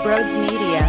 Broads Media.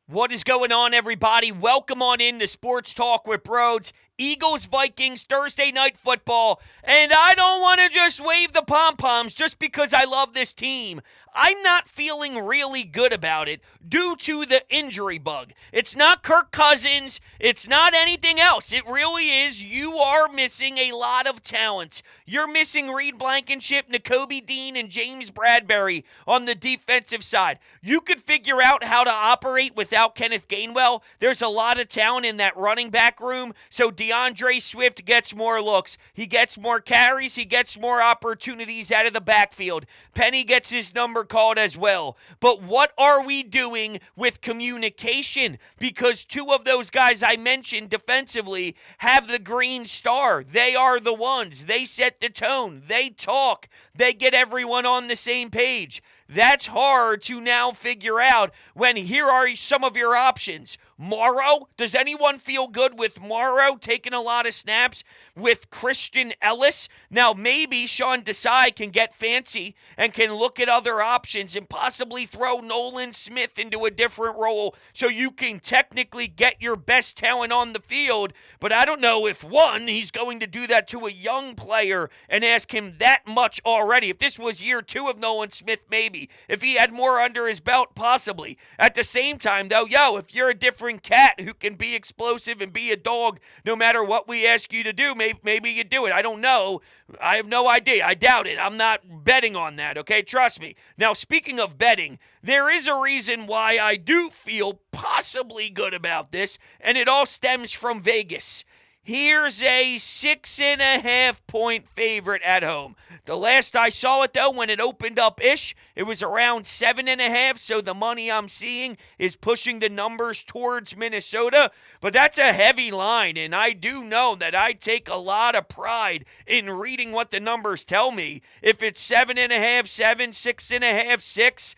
What is going on, everybody? Welcome on in to Sports Talk with Broads. Eagles, Vikings, Thursday night football. And I don't want to just wave the pom-poms just because I love this team. I'm not feeling really good about it due to the injury bug. It's not Kirk Cousins. It's not anything else. It really is you are missing a lot of talent. You're missing Reed Blankenship, Nakobe Dean, and James Bradbury on the defensive side. You could figure out how to operate without Kenneth Gainwell. There's a lot of talent in that running back room, so DeAndre Swift gets more looks. He gets more carries. He gets more opportunities out of the backfield. Penny gets his number called as well. But what are we doing with communication? Because two of those guys I mentioned defensively have the green star. They are the ones. They set the tone. They talk. They get everyone on the same page. That's hard to now figure out when here are some of your options. Morrow, does anyone feel good with Morrow taking a lot of snaps with Christian Ellis? Now, maybe Sean Desai can get fancy and can look at other options and possibly throw Nolan Smith into a different role so you can technically get your best talent on the field. But I don't know if, one, he's going to do that to a young player and ask him that much already. If this was year two of Nolan Smith, maybe. If he had more under his belt, possibly. At the same time, though, if you're a different cat who can be explosive and be a dog no matter what we ask you to do, maybe you do it. I don't know. I have no idea. I doubt it. I'm not betting on that, okay? Trust me. Now, speaking of betting, there is a reason why I do feel possibly good about this, and it all stems from Vegas. Here's a 6.5-point favorite at home. The last I saw it, though, when it opened up-ish, it was around 7.5, so the money I'm seeing is pushing the numbers towards Minnesota. But that's a heavy line, and I do know that I take a lot of pride in reading what the numbers tell me. If it's 7.5, 7, 6.5, 6,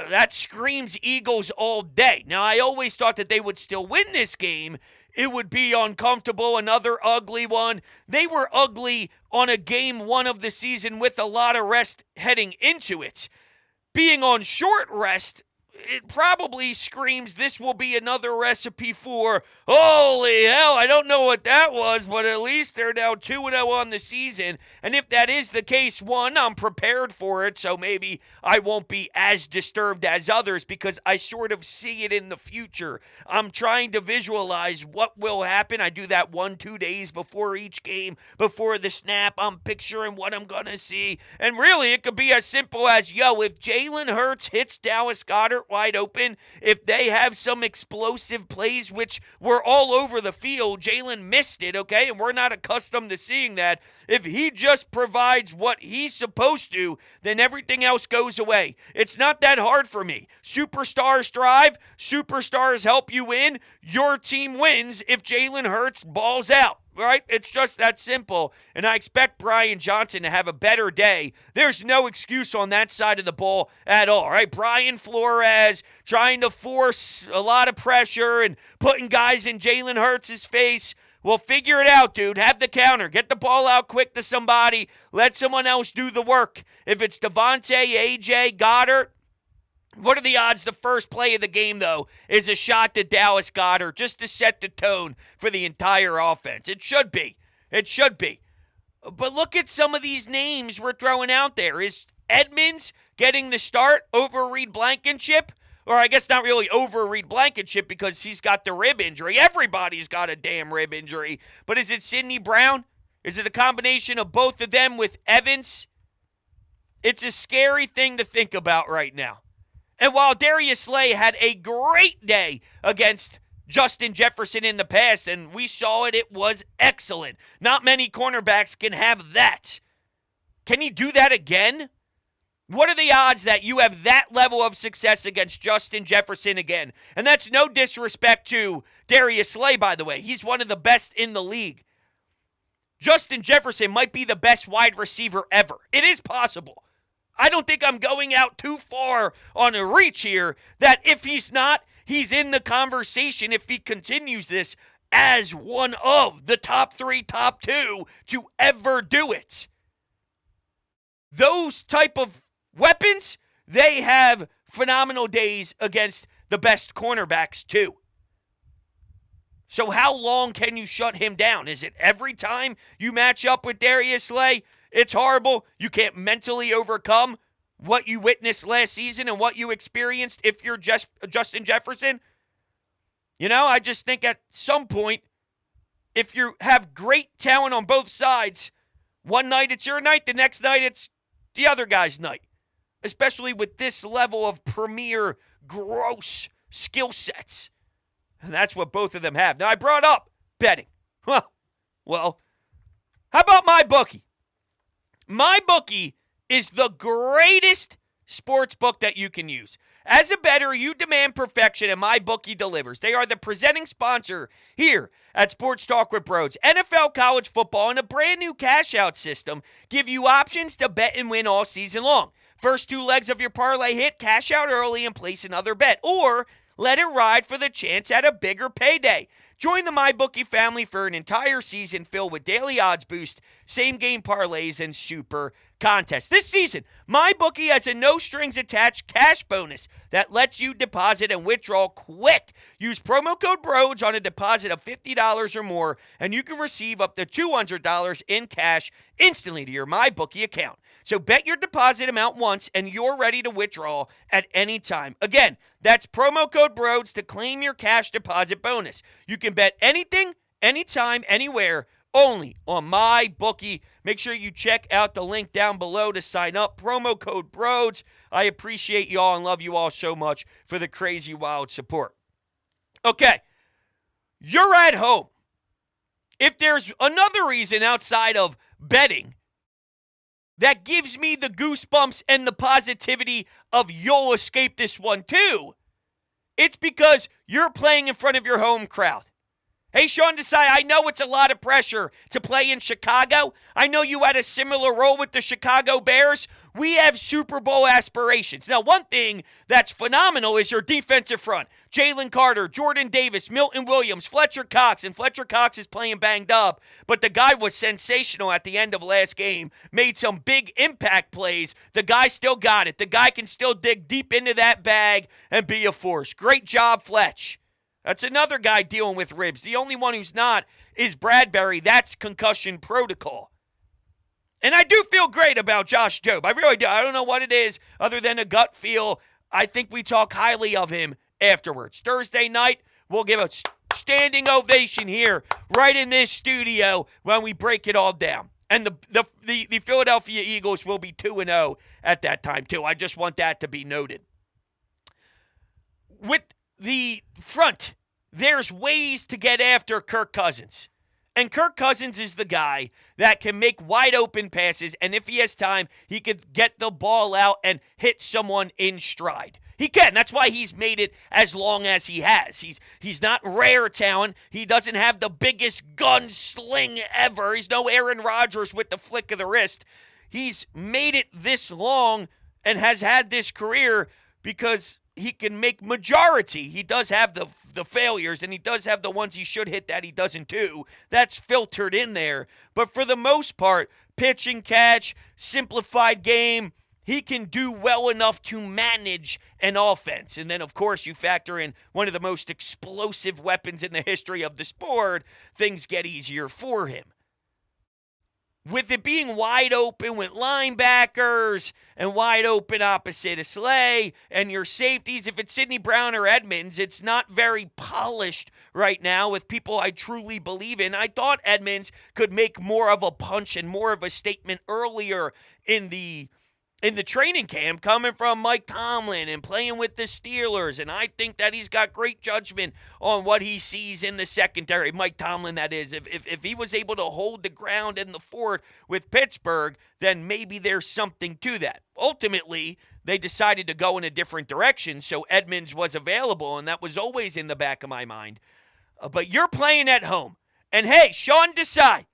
that screams Eagles all day. Now, I always thought that they would still win this game. It would be uncomfortable, another ugly one. They were ugly on a game one of the season with a lot of rest heading into it. Being on short rest, it probably screams this will be another recipe for, holy hell, I don't know what that was, but at least they're now 2-0 on the season. And if that is the case, one, I'm prepared for it, so maybe I won't be as disturbed as others because I sort of see it in the future. I'm trying to visualize what will happen. I do that 1-2 days before each game, before the snap. I'm picturing what I'm going to see. And really, it could be as simple as, if Jalen Hurts hits Dallas Goedert wide open, if they have some explosive plays, which were all over the field, Jalen missed it, okay? And we're not accustomed to seeing that. If he just provides what he's supposed to, then everything else goes away. It's not that hard for me. Superstars thrive. Superstars help you win. Your team wins if Jalen Hurts balls out. Right? It's just that simple. And I expect Brian Johnson to have a better day. There's no excuse on that side of the ball at all. Right? Brian Flores trying to force a lot of pressure and putting guys in Jalen Hurts' face. Well, figure it out, dude. Have the counter. Get the ball out quick to somebody. Let someone else do the work. If it's Devontae, AJ, Goddard, what are the odds the first play of the game, though, is a shot to Dallas Goedert just to set the tone for the entire offense? It should be. It should be. But look at some of these names we're throwing out there. Is Edmonds getting the start over Reed Blankenship? Or I guess not really over Reed Blankenship because he's got the rib injury. Everybody's got a damn rib injury. But is it Sidney Brown? Is it a combination of both of them with Evans? It's a scary thing to think about right now. And while Darius Slay had a great day against Justin Jefferson in the past, and we saw it, it was excellent. Not many cornerbacks can have that. Can he do that again? What are the odds that you have that level of success against Justin Jefferson again? And that's no disrespect to Darius Slay, by the way. He's one of the best in the league. Justin Jefferson might be the best wide receiver ever. It is possible. I don't think I'm going out too far on a reach here that if he's not, he's in the conversation if he continues this as one of the top 3, top 2 to ever do it. those type of weapons, they have phenomenal days against the best cornerbacks too. So how long can you shut him down? Is it every time you match up with Darius Slay? It's horrible. You can't mentally overcome what you witnessed last season and what you experienced if you're just Justin Jefferson. I just think at some point, if you have great talent on both sides, one night it's your night, the next night it's the other guy's night. Especially with this level of premier, gross skill sets. And that's what both of them have. Now, I brought up betting. Well, how about MyBookie? MyBookie is the greatest sports book that you can use. As a bettor, you demand perfection, and MyBookie delivers. They are the presenting sponsor here at Sports Talk with Bros. NFL, college football, and a brand new cash-out system give you options to bet and win all season long. First two legs of your parlay hit, cash out early and place another bet. Or let it ride for the chance at a bigger payday. Join the MyBookie family for an entire season filled with daily odds boost, same-game parlays, and super contests. This season, MyBookie has a no-strings-attached cash bonus that lets you deposit and withdraw quick. Use promo code BRODS on a deposit of $50 or more, and you can receive up to $200 in cash instantly to your MyBookie account. So bet your deposit amount once, and you're ready to withdraw at any time. Again, that's promo code BRODS to claim your cash deposit bonus. You can bet anything, anytime, anywhere, only on MyBookie. Make sure you check out the link down below to sign up. Promo code BRODS. I appreciate you all and love you all so much for the crazy wild support. Okay, you're at home. If there's another reason outside of betting that gives me the goosebumps and the positivity of you'll escape this one too, it's because you're playing in front of your home crowd. Hey, Sean Desai, I know it's a lot of pressure to play in Chicago. I know you had a similar role with the Chicago Bears. We have Super Bowl aspirations. Now, one thing that's phenomenal is your defensive front. Jalen Carter, Jordan Davis, Milton Williams, Fletcher Cox, and Fletcher Cox is playing banged up, but the guy was sensational at the end of last game, made some big impact plays. The guy still got it. The guy can still dig deep into that bag and be a force. Great job, Fletch. That's another guy dealing with ribs. The only one who's not is Bradbury. That's concussion protocol. And I do feel great about Josh Jobe. I really do. I don't know what it is other than a gut feel. I think we talk highly of him afterwards. Thursday night, we'll give a standing ovation here right in this studio when we break it all down. And the Philadelphia Eagles will be 2-0 at that time, too. I just want that to be noted. With the front, there's ways to get after Kirk Cousins. And Kirk Cousins is the guy that can make wide open passes, and if he has time, he could get the ball out and hit someone in stride. He can. That's why he's made it as long as he has. He's not rare talent. He doesn't have the biggest gunsling ever. He's no Aaron Rodgers with the flick of the wrist. He's made it this long and has had this career because he can make majority. He does have the failures, and he does have the ones he should hit that he doesn't do. That's filtered in there. But for the most part, pitch and catch, simplified game, he can do well enough to manage an offense. And then, of course, you factor in one of the most explosive weapons in the history of the sport, things get easier for him. With it being wide open with linebackers and wide open opposite of Slay and your safeties, if it's Sidney Brown or Edmonds, it's not very polished right now with people I truly believe in. I thought Edmonds could make more of a punch and more of a statement earlier in the training camp coming from Mike Tomlin and playing with the Steelers, and I think that he's got great judgment on what he sees in the secondary. Mike Tomlin, that is. If he was able to hold the ground in the fort with Pittsburgh, then maybe there's something to that. Ultimately, they decided to go in a different direction, so Edmonds was available, and that was always in the back of my mind. But you're playing at home. And hey, Sean Desai,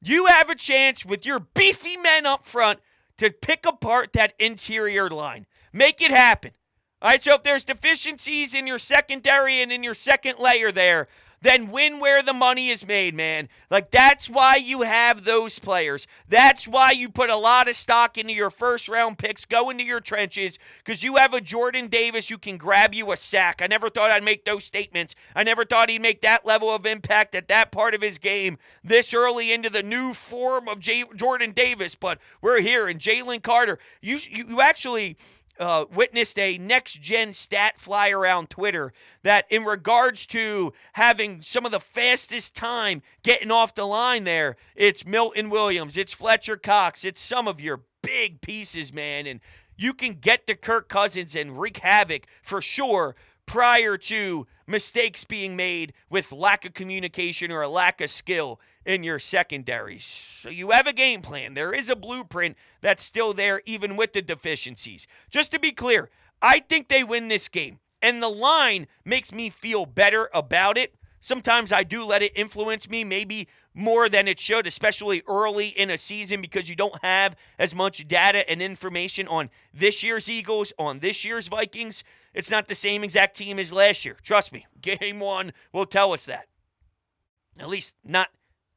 you have a chance with your beefy men up front to pick apart that interior line. Make it happen. All right, so if there's deficiencies in your secondary and in your second layer there, then win where the money is made, man. Like, that's why you have those players. That's why you put a lot of stock into your first-round picks, go into your trenches, because you have a Jordan Davis who can grab you a sack. I never thought I'd make those statements. I never thought he'd make that level of impact at that part of his game this early into the new form of Jordan Davis, but we're here. And Jalen Carter, you actually witnessed a next-gen stat fly around Twitter that in regards to having some of the fastest time getting off the line there, it's Milton Williams, it's Fletcher Cox, it's some of your big pieces, man. And you can get to Kirk Cousins and wreak havoc for sure prior to mistakes being made with lack of communication or a lack of skill in your secondaries. So you have a game plan. There is a blueprint that's still there even with the deficiencies. Just to be clear, I think they win this game. And the line makes me feel better about it. Sometimes I do let it influence me, maybe more than it should, especially early in a season because you don't have as much data and information on this year's Eagles, on this year's Vikings. It's not the same exact team as last year. Trust me, game one will tell us that. At least not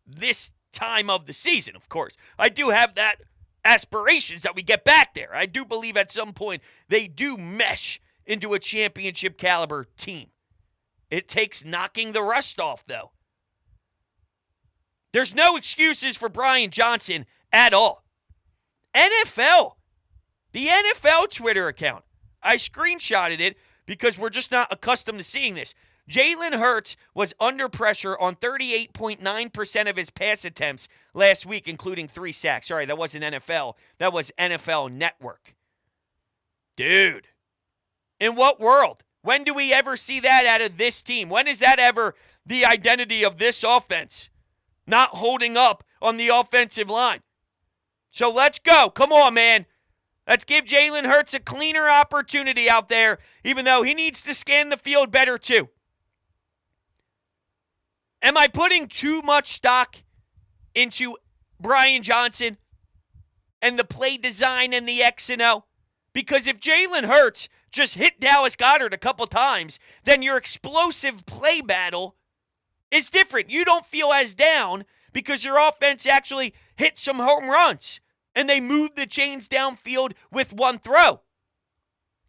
this time of the season, of course. I do have that aspirations that we get back there. I do believe at some point they do mesh into a championship caliber team. It takes knocking the rust off, though. There's no excuses for Brian Johnson at all. NFL, the NFL Twitter account, I screenshotted it because we're just not accustomed to seeing this. Jalen Hurts was under pressure on 38.9% of his pass attempts last week, including 3 sacks. Sorry, that wasn't NFL. That was NFL Network. Dude, in what world? When do we ever see that out of this team? When is that ever the identity of this offense? Not holding up on the offensive line. So let's go. Come on, man. Let's give Jalen Hurts a cleaner opportunity out there, even though he needs to scan the field better too. Am I putting too much stock into Brian Johnson and the play design and the X and O? Because if Jalen Hurts just hit Dallas Goedert a couple times, then your explosive play battle is different. You don't feel as down because your offense actually hit some home runs and they moved the chains downfield with one throw.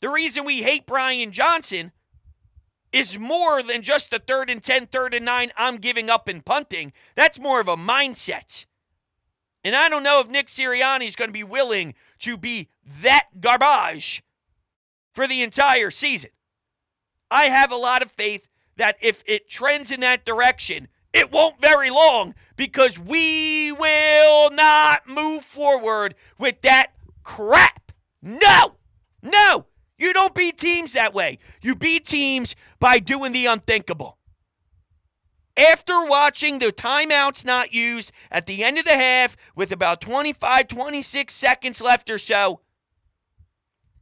The reason we hate Brian Johnson is more than just the 3rd and 10, 3rd and 9, I'm giving up and punting. That's more of a mindset. And I don't know if Nick Sirianni is going to be willing to be that garbage for the entire season. I have a lot of faith that if it trends in that direction, it won't very long because we will not move forward with that crap. No. You don't beat teams that way. You beat teams by doing the unthinkable. After watching the timeouts not used at the end of the half with about 25, 26 seconds left or so,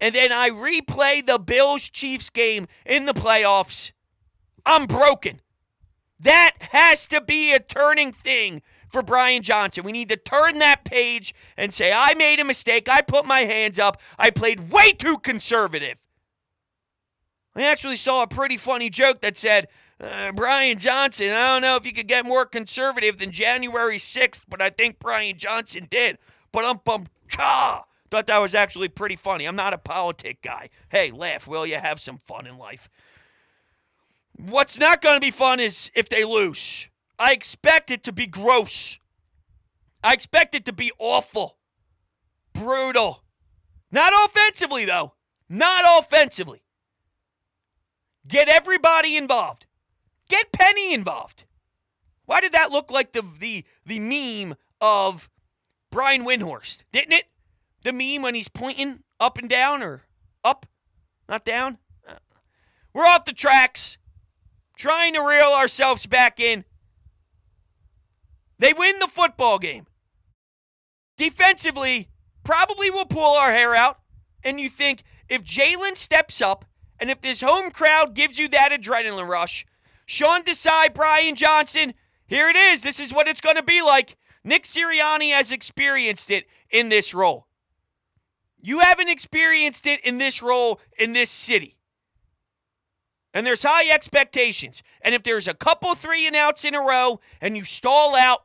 and then I replay the Bills-Chiefs game in the playoffs, I'm broken. That has to be a turning thing for Brian Johnson. We need to turn that page and say, I made a mistake. I put my hands up. I played way too conservative. I actually saw a pretty funny joke that said, Brian Johnson, I don't know if you could get more conservative than January 6th, but I think Brian Johnson did. Thought that was actually pretty funny. I'm not a politic guy. Hey, laugh, will you? Have some fun in life. What's not going to be fun is if they lose. I expect it to be gross. I expect it to be awful. Brutal. Not offensively, though. Not offensively. Get everybody involved. Get Penny involved. Why did that look like the meme of Brian Windhorst? Didn't it? The meme when he's pointing up and down or up, not down. We're off the tracks. Trying to reel ourselves back in. They win the football game. Defensively, probably will pull our hair out. And you think, if Jalen steps up, and if this home crowd gives you that adrenaline rush, Sean Desai, Brian Johnson, here it is. This is what it's going to be like. Nick Sirianni has experienced it in this role. You haven't experienced it in this role in this city. And there's high expectations. And if there's a couple 3-and-outs in a row and you stall out,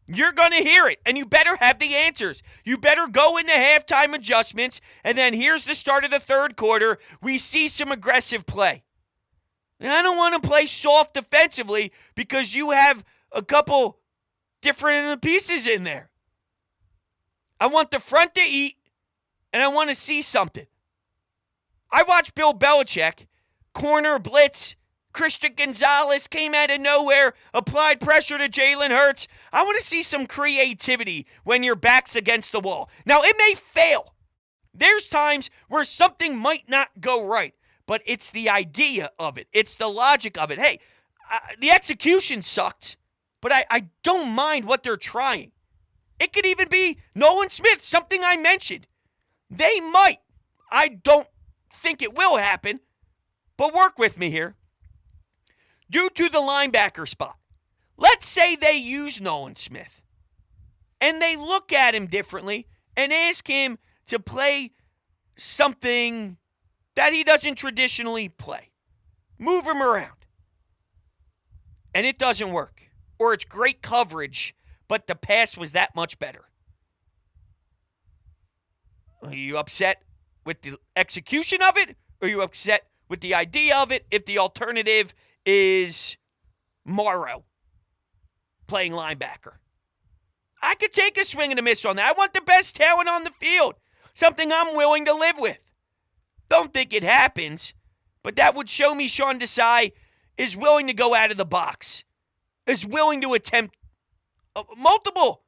you're going to hear it. And you better have the answers. You better go into halftime adjustments. And then here's the start of the third quarter. We see some aggressive play. And I don't want to play soft defensively because you have a couple different pieces in there. I want the front to eat, and I want to see something. I watched Bill Belichick, corner blitz. Christian Gonzalez came out of nowhere, applied pressure to Jalen Hurts. I want to see some creativity when your back's against the wall. Now, it may fail. There's times where something might not go right, but it's the idea of it. It's the logic of it. Hey, the execution sucked, but I don't mind what they're trying. It could even be Nolan Smith, something I mentioned. They might. I don't think it will happen, but work with me here. Due to the linebacker spot, let's say they use Nolan Smith and they look at him differently and ask him to play something that he doesn't traditionally play. Move him around. And it doesn't work. Or it's great coverage, but the pass was that much better. Are you upset with the execution of it? Or are you upset with the idea of it if the alternative is Morrow playing linebacker? I could take a swing and a miss on that. I want the best talent on the field. Something I'm willing to live with. Don't think it happens, but that would show me Sean Desai is willing to go out of the box, is willing to attempt multiple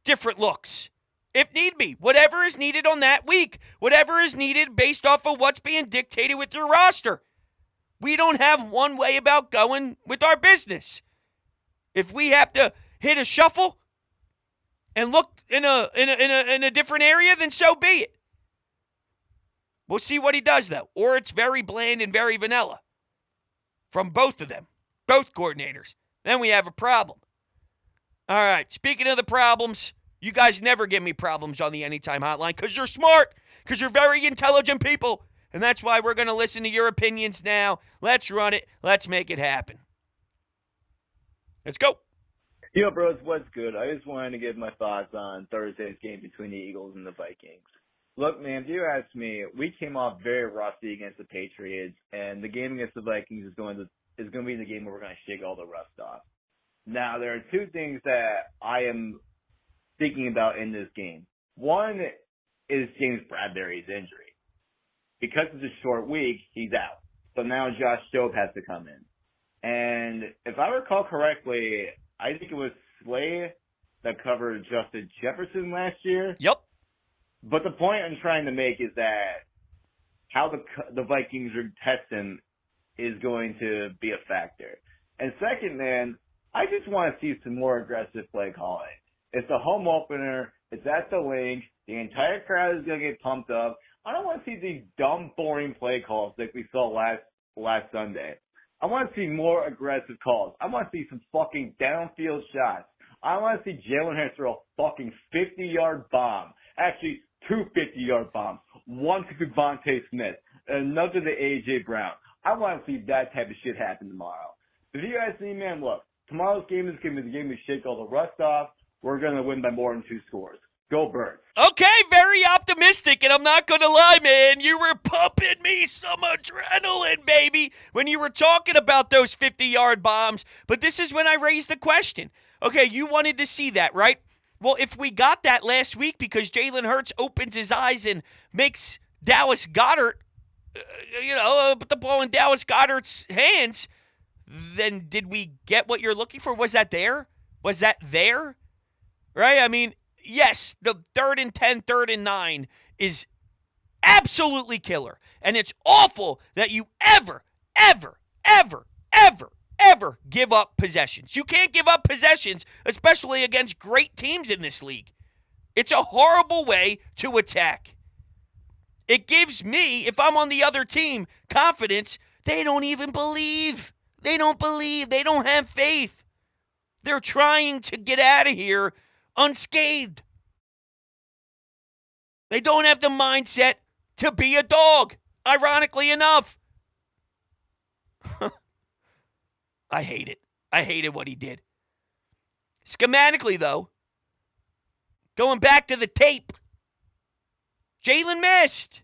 different looks, if need be. Whatever is needed on that week, whatever is needed based off of what's being dictated with your roster. We don't have one way about going with our business. If we have to hit a shuffle and look in a different area, then so be it. We'll see what he does, though. Or it's very bland and very vanilla from both of them, both coordinators. Then we have a problem. All right, speaking of the problems, you guys never give me problems on the Anytime Hotline because you're smart, because you're very intelligent people, and that's why we're going to listen to your opinions now. Let's run it. Let's make it happen. Let's go. Yo, bros, what's good? I just wanted to give my thoughts on Thursday's game between the Eagles and the Vikings. Look, man, if you ask me, we came off very rusty against the Patriots, and the game against the Vikings is going to be the game where we're going to shake all the rust off. Now, there are two things that I am thinking about in this game. One is James Bradbury's injury. Because it's a short week, he's out. So now Josh Jobe has to come in. And if I recall correctly, I think it was Slay that covered Justin Jefferson last year. Yep. But the point I'm trying to make is that how the Vikings are testing is going to be a factor. And second, man, I just want to see some more aggressive play calling. It's a home opener. It's at the link. The entire crowd is going to get pumped up. I don't want to see these dumb, boring play calls like we saw last Sunday. I want to see more aggressive calls. I want to see some fucking downfield shots. I want to see Jalen Hurts throw a fucking 50-yard bomb. Actually, two 50-yard bombs. One to Devontae Smith, and another to A.J. Brown. I want to see that type of shit happen tomorrow. If you guys see, man, look, tomorrow's game is going to be the game to shake all the rust off. We're going to win by more than 2 scores. Go Birds. Okay, very optimistic, and I'm not going to lie, man. You were pumping me some adrenaline, baby, when you were talking about those 50-yard bombs. But this is when I raised the question. Okay, you wanted to see that, right? Well, if we got that last week because Jalen Hurts opens his eyes and makes Dallas Goedert, put the ball in Dallas Goedert's hands, then did we get what you're looking for? Was that there? Was that there? Right? I mean, yes, the 3rd and 10, 3rd and 9 is absolutely killer. And it's awful that you ever give up possessions. You can't give up possessions, especially against great teams in this league. It's a horrible way to attack. It gives me, if I'm on the other team, confidence. They don't even believe. They don't believe. They don't have faith. They're trying to get out of here unscathed. They don't have the mindset to be a dog, ironically enough. I hate it. I hated what he did. Schematically, though, going back to the tape, Jalen missed.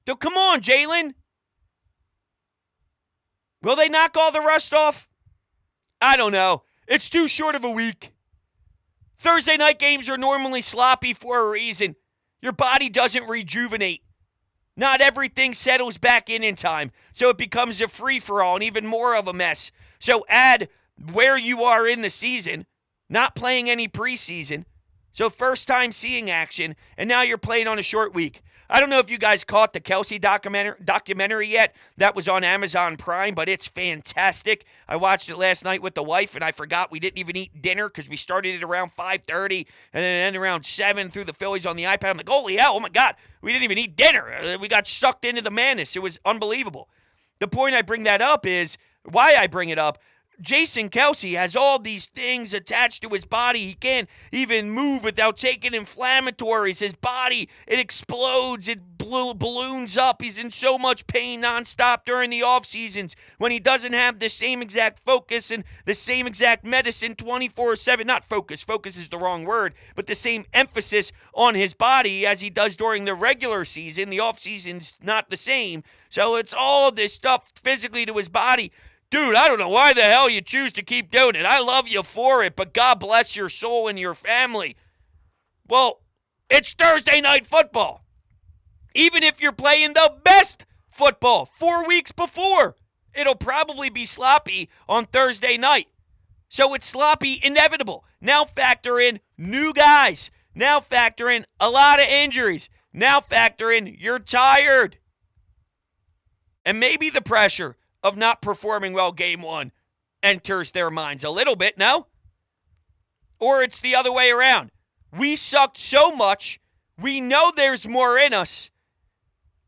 So come on, Jalen. Will they knock all the rust off? I don't know. It's too short of a week. Thursday night games are normally sloppy for a reason. Your body doesn't rejuvenate. Not everything settles back in time, so it becomes a free-for-all and even more of a mess. So add where you are in the season, not playing any preseason, so first time seeing action, and now you're playing on a short week. I don't know if you guys caught the Kelsey documentary yet. That was on Amazon Prime, but it's fantastic. I watched it last night with the wife, and I forgot we didn't even eat dinner because we started it around 5:30, and then it ended around 7 through the Phillies on the iPad. I'm like, holy hell, oh my God, we didn't even eat dinner. We got sucked into the madness. It was unbelievable. The point I bring that up is, why I bring it up, Jason Kelsey has all these things attached to his body. He can't even move without taking inflammatories. His body, it explodes. It balloons up. He's in so much pain nonstop during the off seasons when he doesn't have the same exact focus and the same exact medicine 24/7. Not focus. Focus is the wrong word, but the same emphasis on his body as he does during the regular season. The off season's not the same. So it's all this stuff physically to his body. Dude, I don't know why the hell you choose to keep doing it. I love you for it, but God bless your soul and your family. Well, it's Thursday night football. Even if you're playing the best football 4 weeks before, it'll probably be sloppy on Thursday night. So it's sloppy, inevitable. Now factor in new guys. Now factor in a lot of injuries. Now factor in you're tired. And maybe the pressure of not performing well game one enters their minds a little bit, no? Or it's the other way around. We sucked so much, we know there's more in us,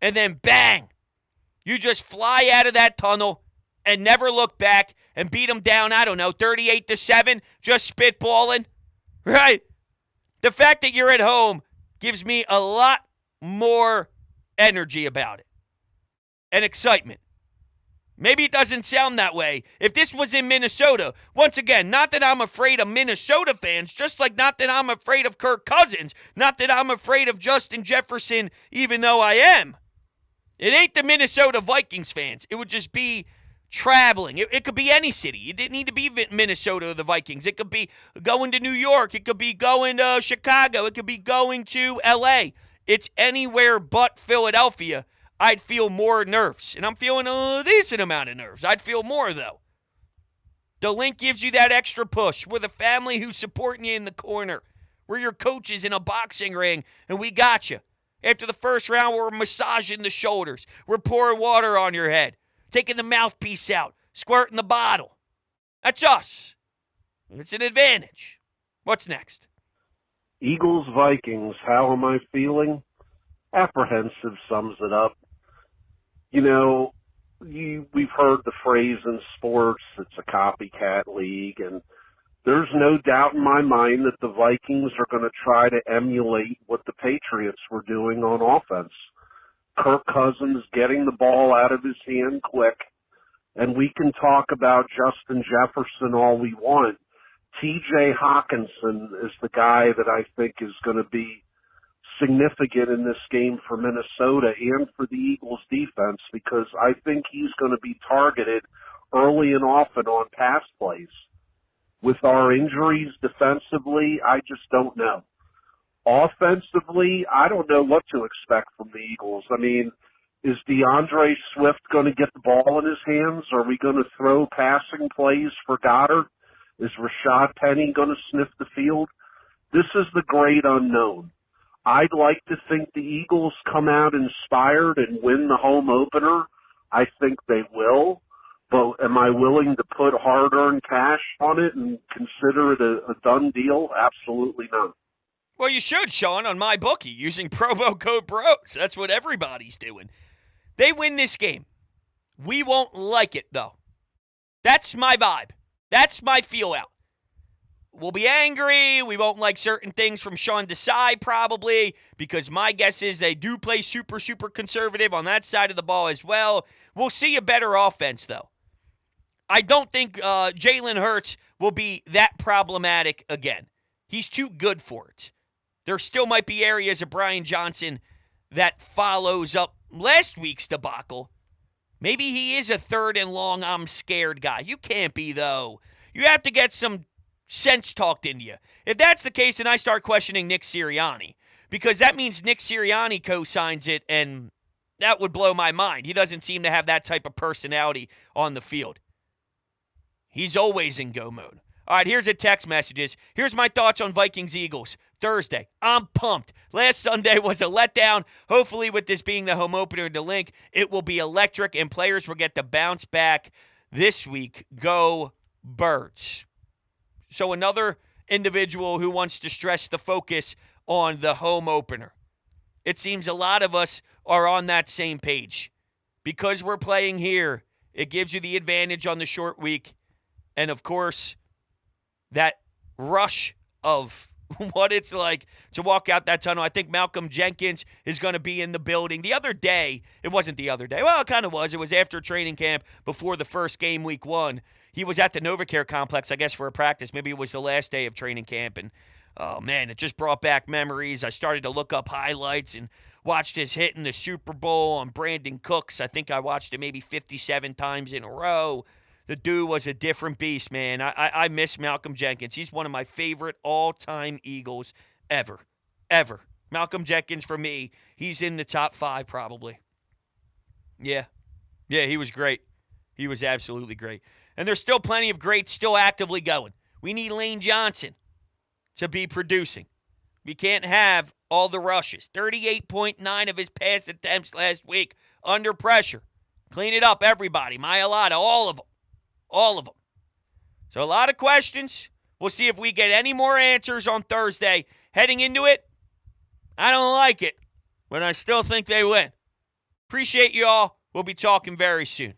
and then bang, you just fly out of that tunnel and never look back and beat them down, 38-7, just spitballing, right? The fact that you're at home gives me a lot more energy about it and excitement. Maybe it doesn't sound that way. If this was in Minnesota, once again, not that I'm afraid of Minnesota fans, just like not that I'm afraid of Kirk Cousins, not that I'm afraid of Justin Jefferson, even though I am. It ain't the Minnesota Vikings fans. It would just be traveling. It could be any city. It didn't need to be Minnesota or the Vikings. It could be going to New York. It could be going to Chicago. It could be going to L.A. It's anywhere but Philadelphia. I'd feel more nerves. And I'm feeling a decent amount of nerves. I'd feel more, though. The link gives you that extra push. We're the family who's supporting you in the corner. We're your coaches in a boxing ring, and we got you. After the first round, we're massaging the shoulders. We're pouring water on your head, taking the mouthpiece out, squirting the bottle. That's us. It's an advantage. What's next? Eagles, Vikings, how am I feeling? Apprehensive sums it up. You know, we've heard the phrase in sports, it's a copycat league, and there's no doubt in my mind that the Vikings are going to try to emulate what the Patriots were doing on offense. Kirk Cousins getting the ball out of his hand quick, and we can talk about Justin Jefferson all we want. T.J. Hawkinson is the guy that I think is going to be significant in this game for Minnesota and for the Eagles defense, because I think he's going to be targeted early and often on pass plays. With our injuries defensively, I just don't know. Offensively, I don't know what to expect from the Eagles. I mean, is DeAndre Swift going to get the ball in his hands? Are we going to throw passing plays for Goddard? Is Rashad Penny going to sniff the field? This is the great unknown. I'd like to think the Eagles come out inspired and win the home opener. I think they will. But am I willing to put hard-earned cash on it and consider it a done deal? Absolutely not. Well, you should, Sean, on MyBookie, using promo code BROS. That's what everybody's doing. They win this game. We won't like it, though. That's my vibe. That's my feel out. We'll be angry. We won't like certain things from Sean Desai probably, because my guess is they do play super, super conservative on that side of the ball as well. We'll see a better offense, though. I don't think Jalen Hurts will be that problematic again. He's too good for it. There still might be areas of Brian Johnson that follows up last week's debacle. Maybe he is a third and long, I'm scared guy. You can't be, though. You have to get some sense talked into you. If that's the case, then I start questioning Nick Sirianni, because that means Nick Sirianni co-signs it, and that would blow my mind. He doesn't seem to have that type of personality on the field. He's always in go mode. All right, here's the text messages. Here's my thoughts on Vikings-Eagles Thursday. I'm pumped. Last Sunday was a letdown. Hopefully, with this being the home opener to Link, it will be electric, and players will get to bounce back this week. Go Birds. So another individual who wants to stress the focus on the home opener. It seems a lot of us are on that same page. Because we're playing here, it gives you the advantage on the short week. And, of course, that rush of what it's like to walk out that tunnel. I think Malcolm Jenkins is going to be in the building. The other day, it wasn't the other day. Well, it kind of was. It was after training camp before the first game, week 1. He was at the NovaCare complex, I guess, for a practice. Maybe it was the last day of training camp. And, oh, man, it just brought back memories. I started to look up highlights and watched his hit in the Super Bowl on Brandon Cooks. I think I watched it maybe 57 times in a row. The dude was a different beast, man. I miss Malcolm Jenkins. He's one of my favorite all-time Eagles ever. Ever. Malcolm Jenkins, for me, he's in the top 5 probably. Yeah. Yeah, he was great. He was absolutely great. And there's still plenty of greats still actively going. We need Lane Johnson to be producing. We can't have all the rushes. 38.9 of his pass attempts last week under pressure. Clean it up, everybody. Mailata, all of them. All of them. So a lot of questions. We'll see if we get any more answers on Thursday. Heading into it, I don't like it, but I still think they win. Appreciate you all. We'll be talking very soon.